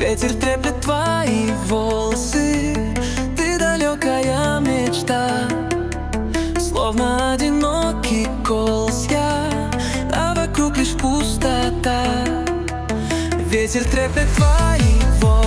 Ветер треплет твои волосы, ты далекая мечта, словно одинокий голос я, а вокруг лишь пустота. Ветер треплет твои волосы,